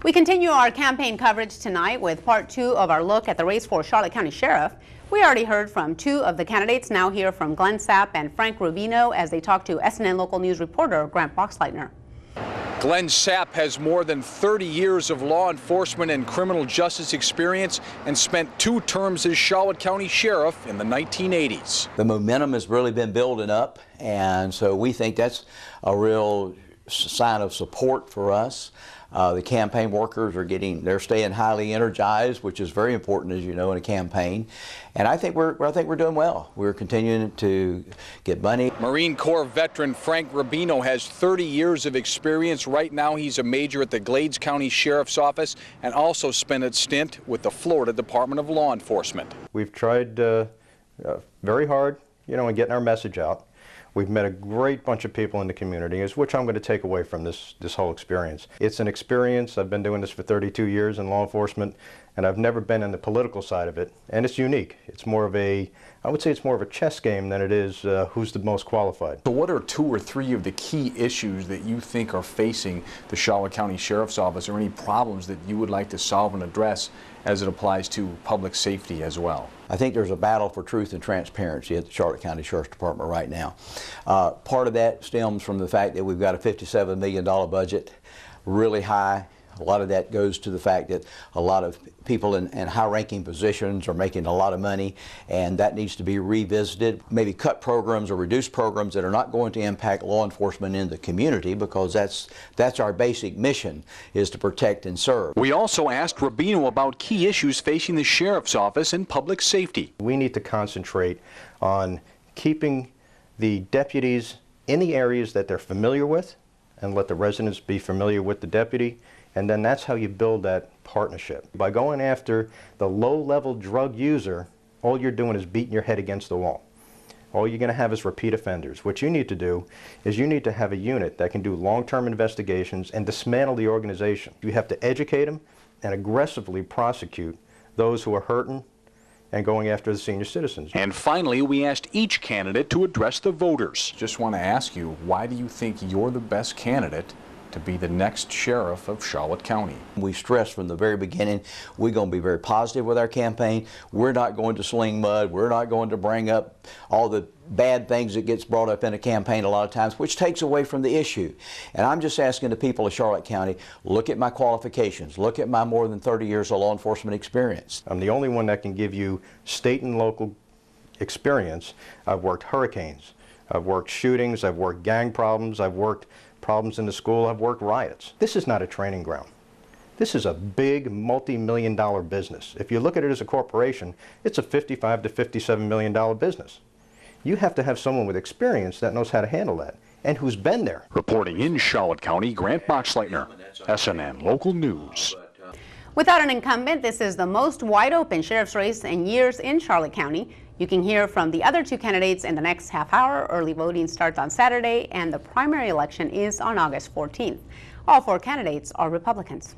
We continue our campaign coverage tonight with part 2 of our look at the race for Charlotte County Sheriff. We already heard from 2 of the candidates. Now hear from Glenn Sapp and Frank Rubino as they talk to SNN local news reporter Grant Boxleitner. Glenn Sapp has more than 30 years of law enforcement and criminal justice experience and spent 2 terms as Charlotte County Sheriff in the 1980s. The momentum has really been building up, and so we think that's a real sign of support for us. The campaign workers they're staying highly energized, which is very important, as you know, in a campaign. And I think we're doing well. We're continuing to get money. Marine Corps veteran Frank Rubino has 30 years of experience. Right now he's a major at the Glades County Sheriff's Office and also spent a stint with the Florida Department of Law Enforcement. We've tried very hard, in getting our message out. We've met a great bunch of people in the community, which I'm going to take away from this whole experience. It's an experience. I've been doing this for 32 years in law enforcement, and I've never been in the political side of it. And it's unique. It's more of I would say it's more of a chess game than it is who's the most qualified. So what are 2 or 3 of the key issues that you think are facing the Charlotte County Sheriff's Office, or any problems that you would like to solve and address as it applies to public safety as well? I think there's a battle for truth and transparency at the Charlotte County Sheriff's Department right now. Part of that stems from the fact that we've got a $57 million budget, really high. A lot of that goes to the fact that a lot of people in high-ranking positions are making a lot of money, and that needs to be revisited. Maybe cut programs or reduce programs that are not going to impact law enforcement in the community, because that's our basic mission, is to protect and serve. We also asked Rubino about key issues facing the Sheriff's Office and public safety. We need to concentrate on keeping the deputies in the areas that they're familiar with, and let the residents be familiar with the deputy. And then that's how you build that partnership. By going after the low-level drug user, all you're doing is beating your head against the wall. All you're going to have is repeat offenders. What you need to do is you need to have a unit that can do long-term investigations and dismantle the organization. You have to educate them and aggressively prosecute those who are hurting and going after the senior citizens. And finally, we asked each candidate to address the voters. Just want to ask you, why do you think you're the best candidate to be the next sheriff of Charlotte County? We stressed from the very beginning, we're going to be very positive with our campaign. We're not going to sling mud. We're not going to bring up all the bad things that gets brought up in a campaign a lot of times, which takes away from the issue. And I'm just asking the people of Charlotte County, look at my qualifications, look at my more than 30 years of law enforcement experience. I'm the only one that can give you state and local experience. I've worked hurricanes, I've worked shootings, I've worked gang problems, I've worked problems in the school, I've worked riots. This is not a training ground. This is a big multi-million-dollar business. If you look at it as a corporation, it's a $55 to $57 million business. You have to have someone with experience that knows how to handle that and who's been there. Reporting in Charlotte County, Grant Boxleitner, SNN Local News. Without an incumbent, this is the most wide-open sheriff's race in years in Charlotte County. You can hear from the other 2 candidates in the next half hour. Early voting starts on Saturday, and the primary election is on August 14th. All 4 candidates are Republicans.